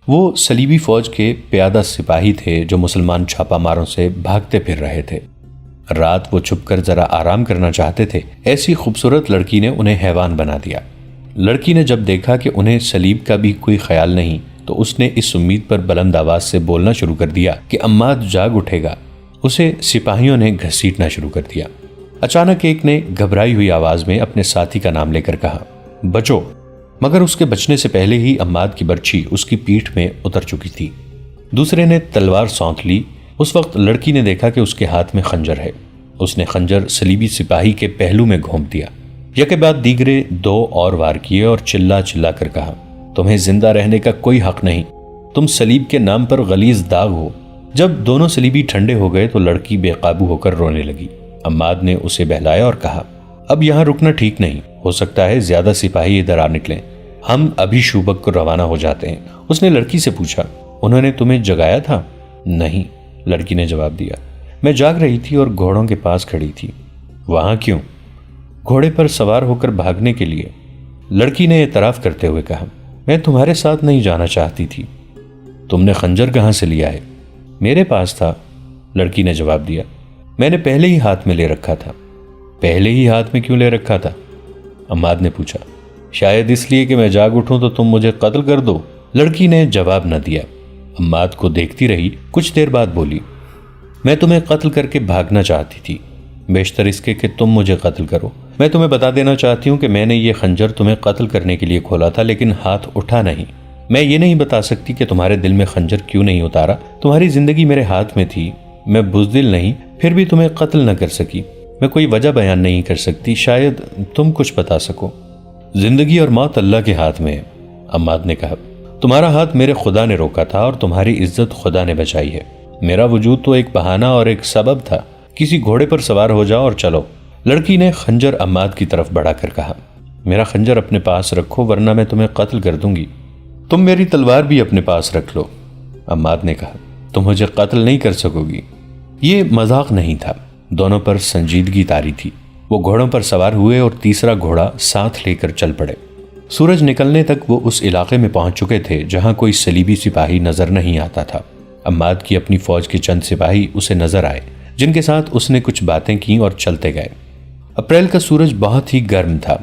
وہ صلیبی فوج کے پیادہ سپاہی تھے جو مسلمان چھاپا ماروں سے بھاگتے پھر رہے تھے۔ رات وہ چھپ کر ذرا آرام کرنا چاہتے تھے، ایسی خوبصورت لڑکی نے انہیں حیوان بنا دیا۔ لڑکی نے جب دیکھا کہ انہیں صلیب کا بھی کوئی خیال نہیں تو اس نے اس امید پر بلند آواز سے بولنا شروع کر دیا کہ عماد جاگ اٹھے گا۔ اسے سپاہیوں نے گھسیٹنا شروع کر دیا۔ اچانک ایک نے گھبرائی ہوئی آواز میں اپنے ساتھی کا نام لے کر کہا، بچو! مگر اس کے بچنے سے پہلے ہی عماد کی برچھی اس کی پیٹھ میں اتر چکی تھی۔ دوسرے نے تلوار سونت لی۔ اس وقت لڑکی نے دیکھا کہ اس کے ہاتھ میں خنجر ہے۔ اس نے خنجر صلیبی سپاہی کے پہلو میں گھونپ دیا۔ یکے بعد دیگرے 2 اور وار کیے اور چلا چلا کر کہا، تمہیں زندہ رہنے کا کوئی حق نہیں، تم صلیب کے نام پر غلیظ داغ ہو۔ جب دونوں صلیبی ٹھنڈے ہو گئے تو لڑکی بے قابو ہو کر رونے لگی۔ عماد نے اسے بہلایا اور کہا، اب یہاں رکنا ٹھیک نہیں، ہو سکتا ہے زیادہ سپاہی ادھر آ نکلیں، ہم ابھی شوبک کو روانہ ہو جاتے ہیں۔ اس نے لڑکی سے پوچھا، انہوں نے تمہیں جگایا تھا؟ نہیں، لڑکی نے جواب دیا، میں جاگ رہی تھی اور گھوڑوں کے پاس کھڑی تھی۔ وہاں کیوں؟ گھوڑے پر سوار ہو کر بھاگنے کے لیے، لڑکی نے اعتراف کرتے ہوئے کہا، میں تمہارے ساتھ نہیں جانا چاہتی تھی۔ تم نے خنجر کہاں سے لیا ہے؟ میرے پاس تھا، لڑکی نے جواب دیا، میں نے پہلے ہی ہاتھ میں لے رکھا تھا۔ پہلے ہی ہاتھ میں کیوں لے رکھا تھا؟ عماد نے پوچھا۔ شاید اس لیے کہ میں جاگ اٹھوں تو تم مجھے قتل کر دو، لڑکی نے جواب نہ دیا۔ عماد کو دیکھتی رہی، کچھ دیر بعد بولی، میں تمہیں قتل کر کے بھاگنا چاہتی تھی، بیشتر اس کے کہ تم مجھے قتل کرو۔ میں تمہیں بتا دینا چاہتی ہوں کہ میں نے یہ خنجر تمہیں قتل کرنے کے لیے کھولا تھا، لیکن ہاتھ اٹھا نہیں۔ میں یہ نہیں بتا سکتی کہ تمہارے دل میں خنجر کیوں نہیں اتارا، تمہاری زندگی میرے ہاتھ میں تھی، میں بزدل نہیں، پھر بھی تمہیں قتل نہ کر سکی۔ میں کوئی وجہ بیان نہیں کر سکتی، شاید تم کچھ بتا سکو۔ زندگی اور موت اللہ کے ہاتھ میں ہے، عماد نے کہا، تمہارا ہاتھ میرے خدا نے روکا تھا اور تمہاری عزت خدا نے بچائی ہے۔ میرا وجود تو ایک بہانہ اور ایک سبب تھا، کسی گھوڑے پر سوار ہو جاؤ اور چلو۔ لڑکی نے خنجر عماد کی طرف بڑھا کر کہا، میرا خنجر اپنے پاس رکھو ورنہ میں تمہیں قتل کر دوں گی۔ تم میری تلوار بھی اپنے پاس رکھ لو، عماد نے کہا، تم مجھے قتل نہیں کر سکو گی۔ یہ مذاق نہیں تھا، دونوں پر سنجیدگی طاری تھی۔ وہ گھوڑوں پر سوار ہوئے اور تیسرا گھوڑا ساتھ لے کر چل پڑے۔ سورج نکلنے تک وہ اس علاقے میں پہنچ چکے تھے جہاں کوئی صلیبی سپاہی نظر نہیں آتا تھا۔ عماد کی اپنی فوج کے چند سپاہی اسے نظر آئے، جن کے ساتھ اس نے کچھ باتیں کی اور چلتے گئے۔ اپریل کا سورج بہت ہی گرم تھا،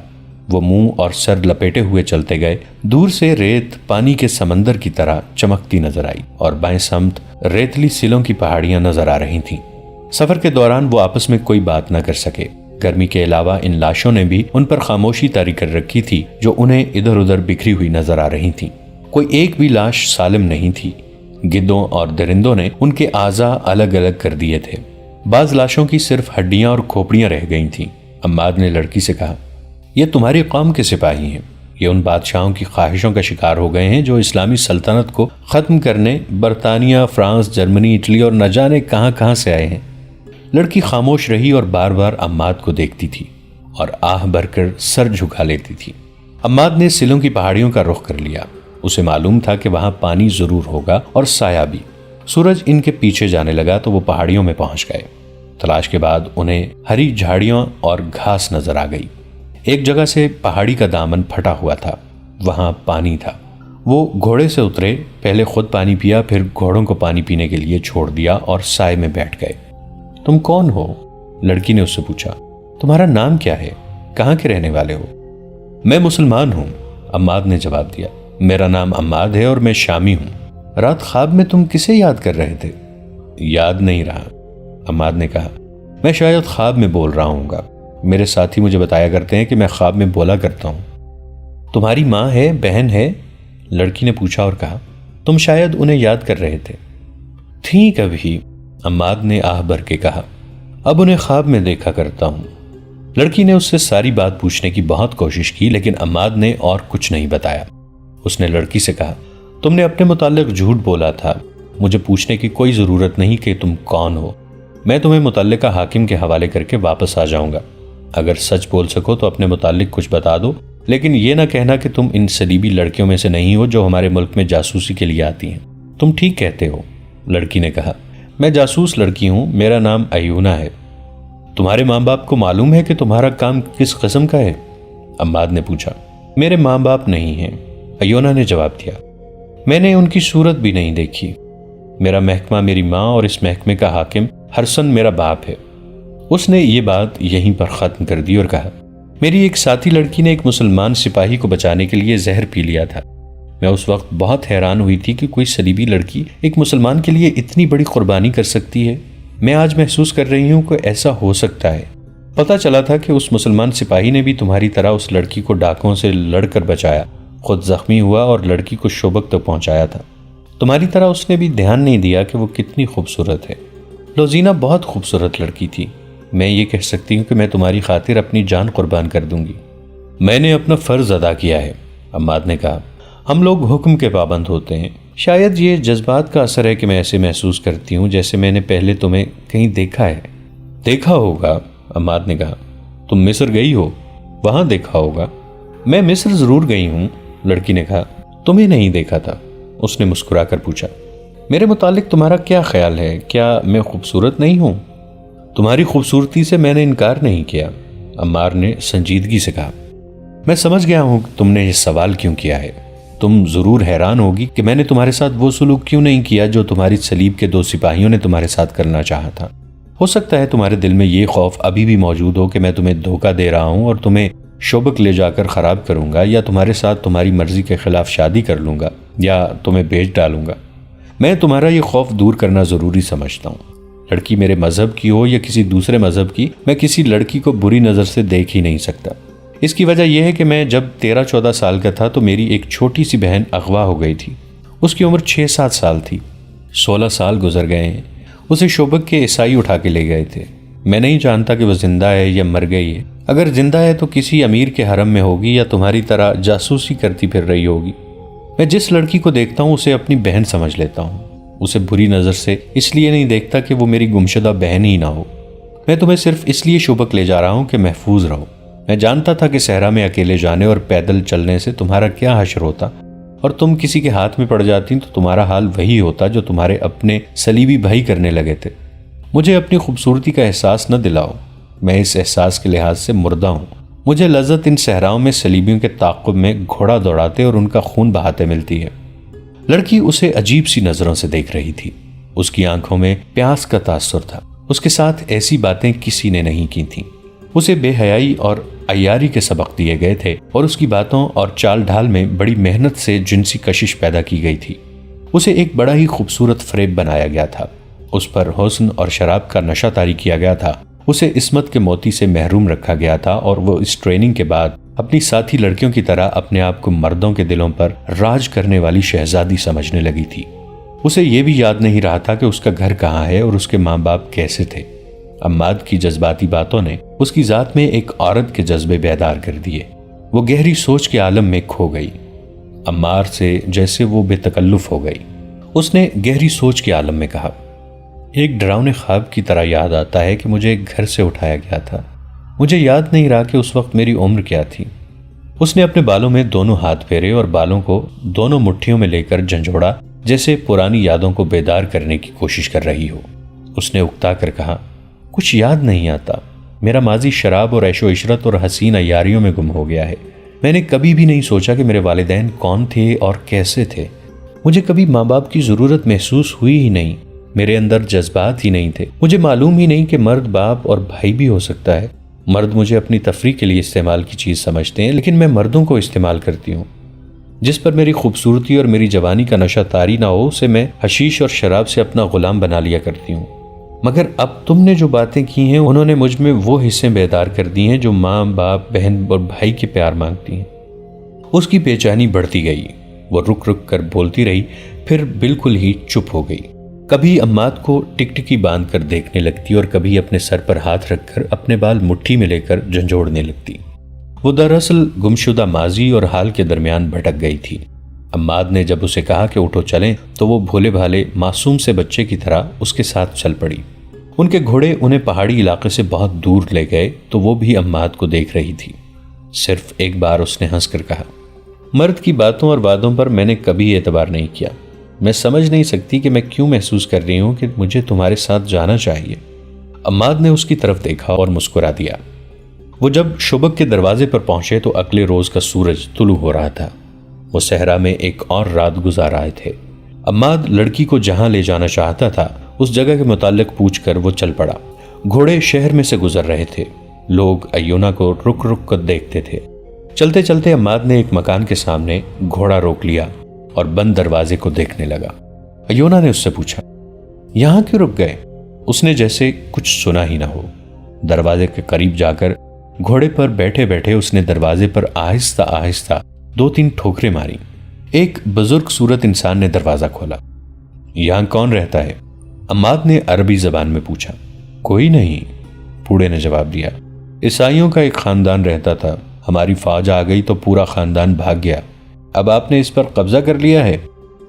وہ منہ اور سر لپیٹے ہوئے چلتے گئے۔ دور سے ریت پانی کے سمندر کی طرح چمکتی نظر آئی اور بائیں سمت ریتلی سلوں کی پہاڑیاں نظر آ رہی تھیں۔ سفر کے دوران وہ آپس میں کوئی بات نہ کر سکے۔ گرمی کے علاوہ ان لاشوں نے بھی ان پر خاموشی طاری کر رکھی تھی جو انہیں ادھر ادھر بکھری ہوئی نظر آ رہی تھیں۔ کوئی ایک بھی لاش سالم نہیں تھی۔ گدوں اور درندوں نے ان کے اعضاء الگ الگ کر دیے تھے۔ بعض لاشوں کی صرف ہڈیاں اور کھوپڑیاں رہ گئی تھیں۔ عماد نے لڑکی سے کہا، یہ تمہاری قوم کے سپاہی ہیں، یہ ان بادشاہوں کی خواہشوں کا شکار ہو گئے ہیں جو اسلامی سلطنت کو ختم کرنے برطانیہ، فرانس، جرمنی، اٹلی اور نہ جانے کہاں کہاں سے آئے ہیں۔ لڑکی خاموش رہی اور بار بار عماد کو دیکھتی تھی اور آہ بھر کر سر جھکا لیتی تھی۔ عماد نے سلوں کی پہاڑیوں کا رخ کر لیا۔ اسے معلوم تھا کہ وہاں پانی ضرور ہوگا اور سایہ بھی۔ سورج ان کے پیچھے جانے لگا تو وہ پہاڑیوں میں پہنچ گئے۔ تلاش کے بعد انہیں ہری جھاڑیاں اور گھاس نظر آ گئی۔ ایک جگہ سے پہاڑی کا دامن پھٹا ہوا تھا، وہاں پانی تھا۔ وہ گھوڑے سے اترے، پہلے خود پانی پیا، پھر گھوڑوں کو پانی پینے کے لیے چھوڑ دیا اور سائے میں بیٹھ گئے۔ تم کون ہو؟ لڑکی نے اس سے پوچھا۔ تمہارا نام کیا ہے؟ کہاں کے رہنے والے ہو؟ میں مسلمان ہوں، عماد نے جواب دیا۔ میرا نام عماد ہے اور میں شامی ہوں۔ رات خواب میں تم کسے یاد کر رہے تھے؟ یاد نہیں رہا، عماد نے کہا۔ میں شاید خواب میں بول رہا ہوں گا، میرے ساتھی مجھے بتایا کرتے ہیں کہ میں خواب میں بولا کرتا ہوں۔ تمہاری ماں ہے، بہن ہے؟ لڑکی نے پوچھا اور کہا، تم شاید انہیں یاد کر رہے تھے۔ تھیں کبھی، عماد نے آہ بھر کے کہا، اب انہیں خواب میں دیکھا کرتا ہوں۔ لڑکی نے اس سے ساری بات پوچھنے کی بہت کوشش کی لیکن عماد نے اور کچھ نہیں بتایا۔ اس نے لڑکی سے کہا، تم نے اپنے متعلق جھوٹ بولا تھا، مجھے پوچھنے کی کوئی ضرورت نہیں کہ تم کون ہو۔ میں تمہیں متعلقہ حاکم کے حوالے کر کے واپس آ جاؤں گا۔ اگر سچ بول سکو تو اپنے متعلق کچھ بتا دو، لیکن یہ نہ کہنا کہ تم ان صلیبی لڑکیوں میں سے نہیں ہو جو ہمارے ملک میں جاسوسی کے لیے آتی ہیں۔ تم ٹھیک کہتے ہو، لڑکی نے کہا، میں جاسوس لڑکی ہوں، میرا نام ایونا ہے۔ تمہارے ماں باپ کو معلوم ہے کہ تمہارا کام کس قسم کا ہے؟ عماد نے پوچھا۔ میرے ماں باپ نہیں ہیں، ایونا نے جواب دیا۔ میں نے ان کی صورت بھی نہیں دیکھی۔ میرا محکمہ میری ماں اور اس محکمے کا حاکم ہرسن میرا باپ ہے۔ اس نے یہ بات یہیں پر ختم کر دی اور کہا، میری ایک ساتھی لڑکی نے ایک مسلمان سپاہی کو بچانے کے لیے زہر پی لیا تھا۔ میں اس وقت بہت حیران ہوئی تھی کہ کوئی صلیبی لڑکی ایک مسلمان کے لیے اتنی بڑی قربانی کر سکتی ہے۔ میں آج محسوس کر رہی ہوں کہ ایسا ہو سکتا ہے۔ پتہ چلا تھا کہ اس مسلمان سپاہی نے بھی تمہاری طرح اس لڑکی کو ڈاکوں سے لڑ کر بچایا، خود زخمی ہوا اور لڑکی کو شوبک تک پہنچایا تھا۔ تمہاری طرح اس نے بھی دھیان نہیں دیا کہ وہ کتنی خوبصورت ہے۔ لوزینہ بہت خوبصورت لڑکی تھی۔ میں یہ کہہ سکتی ہوں کہ میں تمہاری خاطر اپنی جان قربان کر دوں گی۔ میں نے اپنا فرض ادا کیا ہے، عماد نے کہا۔ ہم لوگ حکم کے پابند ہوتے ہیں۔ شاید یہ جذبات کا اثر ہے کہ میں ایسے محسوس کرتی ہوں جیسے میں نے پہلے تمہیں کہیں دیکھا ہے۔ دیکھا ہوگا، عماد نے کہا۔ تم مصر گئی ہو، وہاں دیکھا ہوگا۔ میں مصر ضرور گئی ہوں، لڑکی نے کہا۔ تمہیں نہیں دیکھا تھا، اس نے مسکرا کر پوچھا۔ میرے متعلق تمہارا کیا خیال ہے؟ کیا میں خوبصورت نہیں ہوں؟ تمہاری خوبصورتی سے میں نے انکار نہیں کیا، عمار نے سنجیدگی سے کہا۔ میں سمجھ گیا ہوں کہ تم نے یہ سوال کیوں کیا ہے۔ تم ضرور حیران ہوگی کہ میں نے تمہارے ساتھ وہ سلوک کیوں نہیں کیا جو تمہاری صلیب کے 2 سپاہیوں نے تمہارے ساتھ کرنا چاہا تھا۔ ہو سکتا ہے تمہارے دل میں یہ خوف ابھی بھی موجود ہو کہ میں تمہیں دھوکہ دے رہا ہوں اور تمہیں شوبک لے جا کر خراب کروں گا، یا تمہارے ساتھ تمہاری مرضی کے خلاف شادی کر لوں گا، یا تمہیں بیچ ڈالوں گا۔ میں تمہارا یہ خوف دور کرنا ضروری سمجھتا ہوں۔ لڑکی میرے مذہب کی ہو یا کسی دوسرے مذہب کی، میں کسی لڑکی کو بری نظر سے دیکھ ہی نہیں سکتا۔ اس کی وجہ یہ ہے کہ میں جب 13-14 سال کا تھا تو میری ایک چھوٹی سی بہن اغوا ہو گئی تھی۔ اس کی عمر 6-7 سال تھی۔ 16 سال گزر گئے ہیں۔ اسے شوبک کے عیسائی اٹھا کے لے گئے تھے۔ میں نہیں جانتا کہ وہ زندہ ہے یا مر گئی ہے۔ اگر زندہ ہے تو کسی امیر کے حرم میں ہوگی یا تمہاری طرح جاسوسی کرتی پھر رہی ہوگی۔ میں جس لڑکی کو دیکھتا ہوں اسے اپنی بہن سمجھ لیتا ہوں۔ اسے بری نظر سے اس لیے نہیں دیکھتا کہ وہ میری گمشدہ بہن ہی نہ ہو۔ میں تمہیں صرف اس لیے شوبک لے جا رہا ہوں کہ محفوظ رہو۔ میں جانتا تھا کہ صحرا میں اکیلے جانے اور پیدل چلنے سے تمہارا کیا حشر ہوتا، اور تم کسی کے ہاتھ میں پڑ جاتی تو تمہارا حال وہی ہوتا جو تمہارے اپنے صلیبی بھائی کرنے لگے تھے۔ مجھے اپنی خوبصورتی کا احساس نہ دلاؤ، میں اس احساس کے لحاظ سے مردہ ہوں۔ مجھے لذت ان صحراؤں میں صلیبیوں کے تعاقب میں گھوڑا دوڑاتے اور ان کا خون بہاتے ملتی ہے۔ لڑکی اسے عجیب سی نظروں سے دیکھ رہی تھی۔ اس کی آنکھوں میں پیاس کا تاثر تھا۔ اس کے ساتھ ایسی باتیں کسی نے نہیں کی تھیں۔ اسے بے حیائی اور عیاری کے سبق دیے گئے تھے اور اس کی باتوں اور چال ڈھال میں بڑی محنت سے جنسی کشش پیدا کی گئی تھی۔ اسے ایک بڑا ہی خوبصورت فریب بنایا گیا تھا۔ اس پر حسن اور شراب کا نشہ طاری کیا گیا تھا۔ اسے عصمت کے موتی سے محروم رکھا گیا تھا اور وہ اس ٹریننگ کے بعد اپنی ساتھی لڑکیوں کی طرح اپنے آپ کو مردوں کے دلوں پر راج کرنے والی شہزادی سمجھنے لگی تھی۔ اسے یہ بھی یاد نہیں رہا تھا کہ اس کا گھر کہاں ہے اور اس کے ماں باپ کیسے تھے۔ عماد کی جذباتی باتوں نے اس کی ذات میں ایک عورت کے جذبے بیدار کر دیے۔ وہ گہری سوچ کے عالم میں کھو گئی۔ عمار سے جیسے وہ بے تکلف ہو گئی۔ اس نے گہری سوچ کے عالم میں کہا، ایک ڈراؤنے خواب کی طرح یاد آتا ہے کہ مجھے ایک گھر سے اٹھایا گیا تھا۔ مجھے یاد نہیں رہا کہ اس وقت میری عمر کیا تھی۔ اس نے اپنے بالوں میں دونوں ہاتھ پھیرے اور بالوں کو دونوں مٹھیوں میں لے کر جھنجھوڑا، جیسے پرانی یادوں کو بیدار کرنے کی کوشش کر رہی ہو۔ اس نے اکتا کر کہا، کچھ یاد نہیں آتا۔ میرا ماضی شراب اور عیش و عشرت اور حسین عیاریوں میں گم ہو گیا ہے۔ میں نے کبھی بھی نہیں سوچا کہ میرے والدین کون تھے اور کیسے تھے۔ مجھے کبھی ماں باپ کی ضرورت محسوس ہوئی ہی نہیں۔ میرے اندر جذبات ہی نہیں تھے۔ مجھے معلوم ہی نہیں کہ مرد باپ اور بھائی بھی ہو سکتا ہے۔ مرد مجھے اپنی تفریح کے لیے استعمال کی چیز سمجھتے ہیں، لیکن میں مردوں کو استعمال کرتی ہوں۔ جس پر میری خوبصورتی اور میری جوانی کا نشہ طاری نہ ہو، اسے میں حشیش اور شراب سے اپنا غلام بنا لیا کرتی ہوں۔ مگر اب تم نے جو باتیں کی ہیں انہوں نے مجھ میں وہ حصے بیدار کر دی ہیں جو ماں باپ بہن اور بھائی کے پیار مانگتی ہیں۔ اس کی بے چینی بڑھتی گئی۔ وہ رک رک کر بولتی رہی، پھر بالکل ہی چپ ہو گئی۔ کبھی عماد کو ٹکٹکی باندھ کر دیکھنے لگتی اور کبھی اپنے سر پر ہاتھ رکھ کر اپنے بال مٹھی میں لے کر جھنجھوڑنے لگتی۔ وہ دراصل گمشدہ ماضی اور حال کے درمیان بھٹک گئی تھی۔ عماد نے جب اسے کہا کہ اٹھو چلیں تو وہ بھولے بھالے معصوم سے بچے کی طرح اس کے ساتھ چل پڑی۔ ان کے گھوڑے انہیں پہاڑی علاقے سے بہت دور لے گئے تو وہ بھی عماد کو دیکھ رہی تھی۔ صرف ایک بار اس نے ہنس کر کہا، مرد کی باتوں اور وعدوں پر میں نے کبھی اعتبار نہیں کیا۔ میں سمجھ نہیں سکتی کہ میں کیوں محسوس کر رہی ہوں کہ مجھے تمہارے ساتھ جانا چاہیے۔ عماد نے اس کی طرف دیکھا اور مسکرا دیا۔ وہ جب شوبک کے دروازے پر پہنچے تو اگلے روز کا سورج طلوع ہو رہا تھا۔ وہ صحرا میں ایک اور رات گزار آئے تھے۔ عماد لڑکی کو جہاں لے جانا چاہتا تھا اس جگہ کے متعلق پوچھ کر وہ چل پڑا۔ گھوڑے شہر میں سے گزر رہے تھے۔ لوگ ایونا کو رک رک کر دیکھتے تھے۔ چلتے چلتے عماد نے ایک مکان کے سامنے گھوڑا روک لیا اور بند دروازے کو دیکھنے لگا۔ ایونا نے اس سے پوچھا، یہاں کیوں رک گئے؟ اس نے جیسے کچھ سنا ہی نہ ہو۔ دروازے کے قریب جا کر گھوڑے پر بیٹھے بیٹھے اس نے دروازے پر آہستہ آہستہ 2-3 ٹھوکریں ماری۔ ایک بزرگ صورت انسان نے دروازہ کھولا۔ یہاں کون رہتا ہے؟ عماد نے عربی زبان میں پوچھا۔ کوئی نہیں، بوڑھے نے جواب دیا۔ عیسائیوں کا ایک خاندان رہتا تھا، ہماری فوج آ گئی تو پورا خاندان بھاگ گیا۔ اب آپ نے اس پر قبضہ کر لیا ہے؟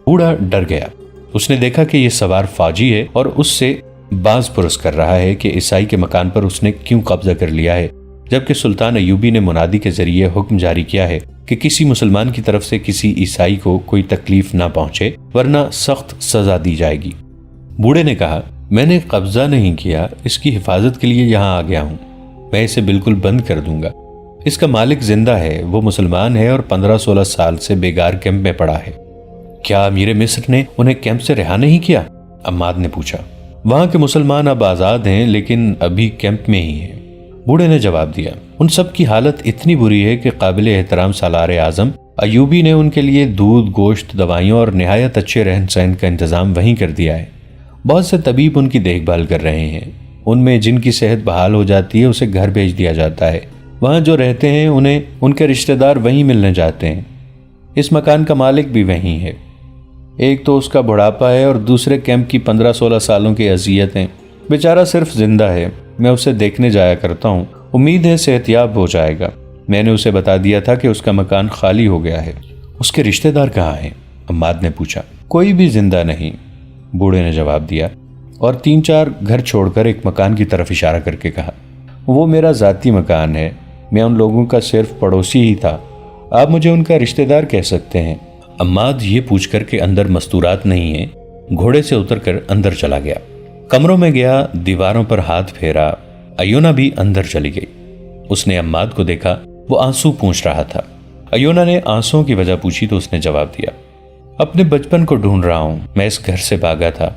بوڑھا ڈر گیا۔ اس نے دیکھا کہ یہ سوار فوجی ہے اور اس سے باز پرس کر رہا ہے کہ عیسائی کے مکان پر اس نے کیوں قبضہ کر لیا ہے، جبکہ سلطان ایوبی نے منادی کے ذریعے حکم جاری کیا ہے کہ کسی مسلمان کی طرف سے کسی عیسائی کو کوئی تکلیف نہ پہنچے ورنہ سخت سزا دی جائے گی۔ بوڑھے نے کہا، میں نے قبضہ نہیں کیا، اس کی حفاظت کے لیے یہاں آ گیا ہوں۔ میں اسے بالکل بند کر دوں گا۔ اس کا مالک زندہ ہے، وہ مسلمان ہے اور 15-16 سال سے بیگار کیمپ میں پڑا ہے۔ کیا امیر مصر نے انہیں کیمپ سے رہا نہیں کیا؟ عماد نے پوچھا۔ وہاں کے مسلمان اب آزاد ہیں لیکن ابھی کیمپ میں ہی ہیں، بوڑھے نے جواب دیا۔ ان سب کی حالت اتنی بری ہے کہ قابل احترام سالار اعظم ایوبی نے ان کے لیے دودھ، گوشت، دوائیوں اور نہایت اچھے رہن سہن کا انتظام وہیں کر دیا ہے۔ بہت سے طبیب ان کی دیکھ بھال کر رہے ہیں۔ ان میں جن کی صحت بحال ہو جاتی ہے اسے گھر بھیج دیا جاتا ہے۔ وہاں جو رہتے ہیں انہیں ان کے رشتہ دار وہیں ملنے جاتے ہیں۔ اس مکان کا مالک بھی وہیں ہے۔ ایک تو اس کا بڑھاپا ہے اور دوسرے کیمپ کی 15-16 سالوں کی اذیتیں۔ بیچارہ صرف زندہ ہے، میں اسے دیکھنے جایا کرتا ہوں، امید ہے صحت یاب ہو جائے گا۔ میں نے اسے بتا دیا تھا کہ اس کا مکان خالی ہو گیا ہے۔ اس کے رشتہ دار کہاں ہیں؟ عماد نے پوچھا۔ کوئی بھی زندہ نہیں، بوڑھے نے جواب دیا اور 3-4 گھر چھوڑ کر ایک مکان کی طرف اشارہ کر کے کہا، وہ میرا ذاتی مکان ہے، میں ان لوگوں کا صرف پڑوسی ہی تھا، آپ مجھے ان کا رشتہ دار کہہ سکتے ہیں۔ عماد یہ پوچھ کر کہ اندر مستورات نہیں ہیں، گھوڑے سے اتر کر اندر چلا گیا۔ کمروں میں گیا، دیواروں پر ہاتھ پھیرا۔ ایونا بھی اندر چلی گئی۔ اس نے عماد کو دیکھا، وہ آنسو پونچھ رہا تھا۔ ایونا نے آنسوؤں کی وجہ پوچھی تو اس نے جواب دیا، اپنے بچپن کو ڈھونڈ رہا ہوں، میں اس گھر سے بھاگا تھا،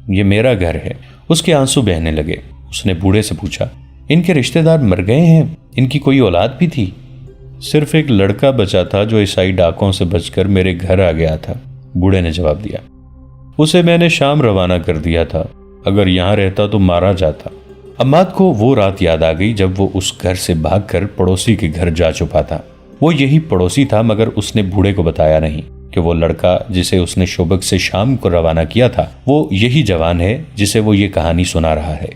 یہ میرا گھر ہے۔ اس کے آنسو بہنے لگے۔ اس نے بوڑھے سے پوچھا، ان کے رشتہ دار مر گئے ہیں؟ ان کی کوئی اولاد بھی تھی؟ صرف ایک لڑکا بچا تھا جو عیسائی ڈاکوں سے بچ کر میرے گھر آ گیا تھا، بوڑھے نے جواب دیا۔ اسے میں نے شام روانہ کر دیا تھا، اگر یہاں رہتا تو مارا جاتا۔ عماد کو وہ رات یاد آ گئی جب وہ اس گھر سے بھاگ کر پڑوسی کے گھر جا چھپا تھا۔ وہ یہی پڑوسی تھا، مگر اس نے بوڑھے کو بتایا نہیں کہ وہ لڑکا جسے اس نے شوبک سے شام کو روانہ کیا تھا وہ یہی جوان ہے جسے وہ یہ کہانی سنا رہا ہے۔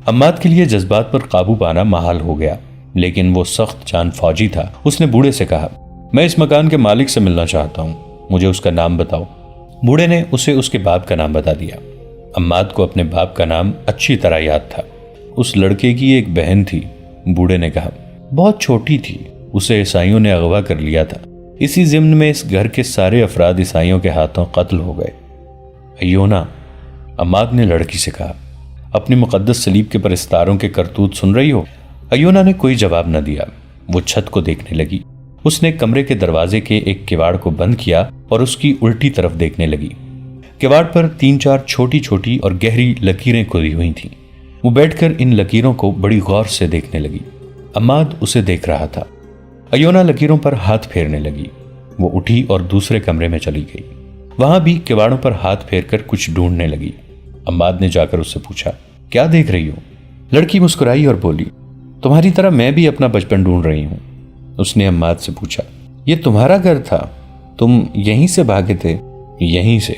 عماد کے لیے جذبات پر قابو پانا محال ہو گیا، لیکن وہ سخت جان فوجی تھا۔ اس نے بوڑھے سے کہا، میں اس مکان کے مالک سے ملنا چاہتا ہوں، مجھے اس کا نام بتاؤ۔ بوڑھے نے اسے اس کے باپ کا نام بتا دیا۔ عماد کو اپنے باپ کا نام اچھی طرح یاد تھا۔ اس لڑکے کی ایک بہن تھی، بوڑھے نے کہا، بہت چھوٹی تھی، اسے عیسائیوں نے اغوا کر لیا تھا۔ اسی ضمن میں اس گھر کے سارے افراد عیسائیوں کے ہاتھوں قتل ہو گئے۔ ایونا، عماد نے لڑکی سے کہا، اپنی مقدس صلیب کے پرستاروں کے کرتوت سن رہی ہو؟ ایونا نے کوئی جواب نہ دیا۔ وہ چھت کو دیکھنے لگی۔ اس نے کمرے کے دروازے کے ایک کواڑ کو بند کیا اور اس کی الٹی طرف دیکھنے لگی۔ کواڑ پر 3-4 چھوٹی چھوٹی اور گہری لکیریں کھدی ہوئی تھیں۔ وہ بیٹھ کر ان لکیروں کو بڑی غور سے دیکھنے لگی۔ عماد اسے دیکھ رہا تھا۔ ایونا لکیروں پر ہاتھ پھیرنے لگی۔ وہ اٹھی اور دوسرے کمرے میں چلی گئی۔ وہاں بھی کواڑوں پر ہاتھ پھیر کر کچھ ڈھونڈنے لگی۔ عماد نے جا کر اس سے پوچھا، کیا دیکھ رہی ہو؟ لڑکی مسکرائی اور بولی، تمہاری طرح میں بھی اپنا بچپن ڈھونڈ رہی ہوں۔ اس نے عماد سے پوچھا، یہ تمہارا گھر تھا؟ تم یہیں سے بھاگے تھے؟ یہیں سے،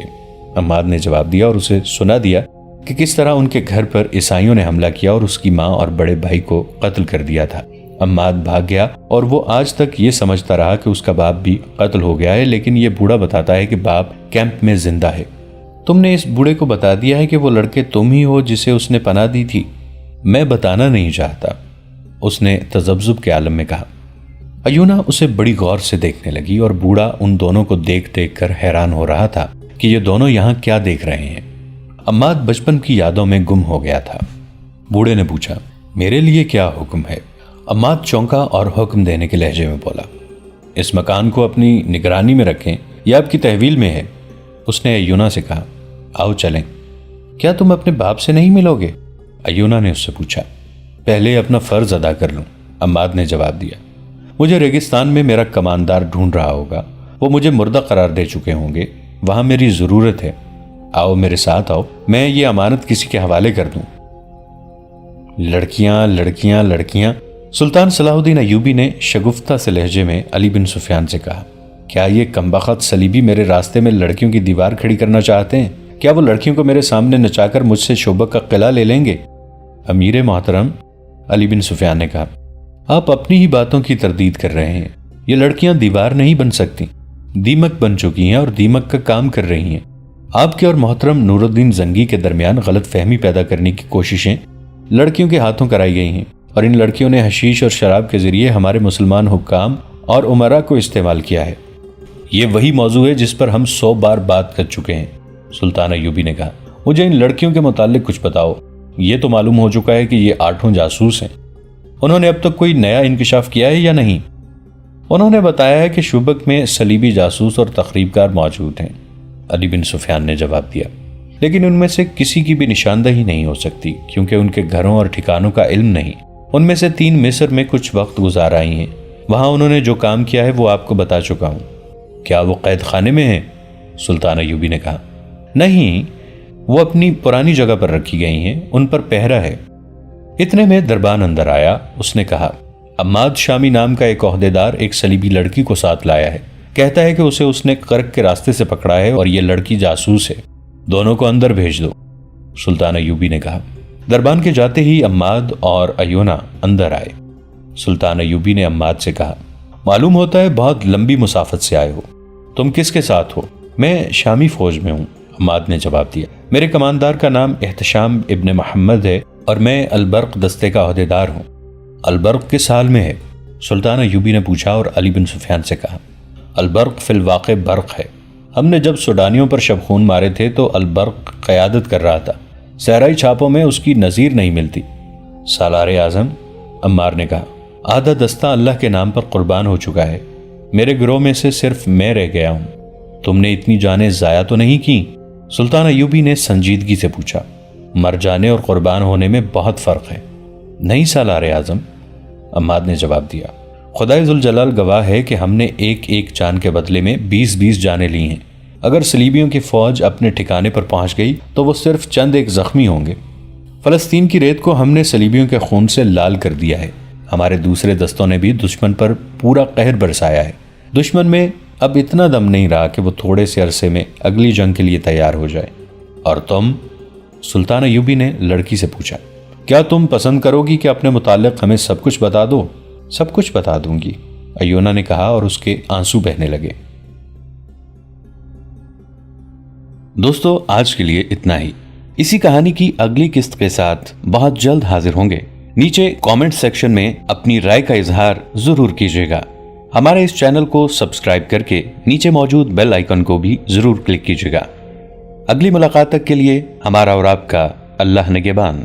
عماد نے جواب دیا اور اسے سنا دیا کہ کس طرح ان کے گھر پر عیسائیوں نے حملہ کیا اور اس کی ماں اور بڑے بھائی کو قتل کر دیا تھا۔ عماد بھاگ گیا اور وہ آج تک یہ سمجھتا رہا کہ اس کا باپ بھی قتل ہو گیا ہے، لیکن یہ بوڑھا بتاتا ہے کہ باپ کیمپ میں زندہ ہے۔ تم نے اس بوڑھے کو بتا دیا ہے کہ وہ لڑکے تم ہی ہو جسے اس نے پناہ دی تھی؟ میں بتانا نہیں چاہتا، اس نے تذبذب کے عالم میں کہا۔ ایونا اسے بڑی غور سے دیکھنے لگی اور بوڑھا ان دونوں کو دیکھ دیکھ کر حیران ہو رہا تھا کہ یہ دونوں یہاں کیا دیکھ رہے ہیں۔ عماد بچپن کی یادوں میں گم ہو گیا تھا۔ بوڑھے نے پوچھا، میرے لیے کیا حکم ہے؟ عماد چونکا اور حکم دینے کے لہجے میں بولا، اس مکان کو اپنی نگرانی میں رکھیں یا آپ کی تحویل میں ہے؟ اس نے ایونا سے کہا۔ آؤ چلیں۔ کیا تم اپنے باپ سے نہیں ملو گے؟ ایونا نے اس سے پوچھا۔ پہلے اپنا فرض ادا کر لوں، عماد نے جواب دیا۔ مجھے ریگستان میں میرا کماندار ڈھونڈ رہا ہوگا، وہ مجھے مردہ قرار دے چکے ہوں گے، وہاں میری ضرورت ہے۔ آؤ میرے ساتھ آؤ، میں یہ امانت کسی کے حوالے کر دوں۔ لڑکیاں لڑکیاں لڑکیاں، سلطان صلاح الدین ایوبی نے شگفتہ سے لہجے میں علی بن سفیان سے کہا۔ کیا یہ کمبخت صلیبی میرے راستے میں لڑکیوں کی دیوار کھڑی کرنا چاہتے ہیں؟ کیا وہ لڑکیوں کو میرے سامنے نچا کر مجھ سے شوبک کا قلعہ لے لیں گے؟ امیر محترم، علی بن سفیان نے کہا، آپ اپنی ہی باتوں کی تردید کر رہے ہیں۔ یہ لڑکیاں دیوار نہیں بن سکتی، دیمک بن چکی ہیں اور دیمک کا کام کر رہی ہیں۔ آپ کے اور محترم نور الدین زنگی کے درمیان غلط فہمی پیدا کرنے کی کوششیں لڑکیوں کے ہاتھوں کرائی گئی ہیں، اور ان لڑکیوں نے حشیش اور شراب کے ذریعے ہمارے مسلمان حکام اور عمرا کو استعمال کیا ہے۔ یہ وہی موضوع ہے جس پر ہم 100 بار بات کر چکے ہیں۔ سلطان ایوبی نے کہا، مجھے ان لڑکیوں کے متعلق کچھ بتاؤ۔ یہ تو معلوم ہو چکا ہے کہ یہ 8 جاسوس ہیں۔ انہوں نے اب تک کوئی نیا انکشاف کیا ہے یا نہیں؟ انہوں نے بتایا ہے کہ شوبک میں صلیبی جاسوس اور تخریب کار موجود ہیں، علی بن سفیان نے جواب دیا، لیکن ان میں سے کسی کی بھی نشاندہی نہیں ہو سکتی کیونکہ ان کے گھروں اور ٹھکانوں کا علم نہیں۔ ان میں سے 3 مصر میں کچھ وقت گزار آئی ہیں، وہاں انہوں نے جو کام کیا ہے وہ آپ کو بتا چکا ہوں۔ کیا وہ قید خانے میں ہیں؟ سلطان ایوبی نے کہا، نہیں، وہ اپنی پرانی جگہ پر رکھی گئی ہیں، ان پر پہرا ہے۔ اتنے میں دربان اندر آیا۔ اس نے کہا، عماد شامی نام کا ایک عہدیدار ایک صلیبی لڑکی کو ساتھ لایا ہے، کہتا ہے کہ اسے اس نے کرک کے راستے سے پکڑا ہے اور یہ لڑکی جاسوس ہے، دونوں کو اندر بھیج دو۔ سلطان ایوبی نے کہا۔ دربان کے جاتے ہی عماد اور ایونا اندر آئے۔ سلطان ایوبی نے عماد سے کہا، معلوم ہوتا ہے بہت لمبی مسافت سے آئے ہو، تم کس کے ساتھ ہو؟ میں شامی فوج میں ہوں، عماد نے جواب دیا۔ میرے کماندار کا نام احتشام ابن محمد ہے اور میں البرق دستے کا عہدیدار ہوں۔ البرق کس حال میں ہے؟ سلطان ایوبی نے پوچھا اور علی بن سفیان سے کہا، البرق فی الواقع برق ہے۔ ہم نے جب سوڈانیوں پر شبخون مارے تھے تو البرق قیادت کر رہا تھا، صحرائی چھاپوں میں اس کی نظیر نہیں ملتی۔ سالار اعظم، عمار نے کہا، آدھا دستہ اللہ کے نام پر قربان ہو چکا ہے، میرے گروہ میں سے صرف میں رہ گیا ہوں، تم نے اتنی جانیں ضائع تو نہیں کی؟ سلطان ایوبی نے سنجیدگی سے پوچھا۔ مر جانے اور قربان ہونے میں بہت فرق ہے۔ نہیں سالار اعظم، عماد نے جواب دیا، خدائے ذوالجلال گواہ ہے کہ ہم نے ایک ایک جان کے بدلے میں 20 جانیں لی ہیں۔ اگر صلیبیوں کی فوج اپنے ٹھکانے پر پہنچ گئی تو وہ صرف چند ایک زخمی ہوں گے۔ فلسطین کی ریت کو ہم نے صلیبیوں کے خون سے لال کر دیا ہے۔ ہمارے دوسرے دستوں نے بھی دشمن پر پورا قہر برسایا ہے۔ دشمن میں اب اتنا دم نہیں رہا کہ وہ تھوڑے سے عرصے میں اگلی جنگ کے لیے تیار ہو جائے۔ اور تم؟ سلطان ایوبی نے لڑکی سے پوچھا، کیا تم پسند کرو گی کہ اپنے متعلق ہمیں سب کچھ بتا دو؟ سب کچھ بتا دوں گی، ایونا نے کہا اور اس کے آنسو بہنے لگے۔ دوستو، آج کے لیے اتنا ہی۔ اسی کہانی کی اگلی قسط کے ساتھ بہت جلد حاضر ہوں گے۔ نیچے کامنٹ سیکشن میں اپنی رائے کا اظہار ضرور کیجیے گا۔ ہمارے اس چینل کو سبسکرائب کر کے نیچے موجود بیل آئیکن کو بھی ضرور کلک کیجیے گا۔ اگلی ملاقات تک کے لیے ہمارا اور آپ کا اللہ نگہبان۔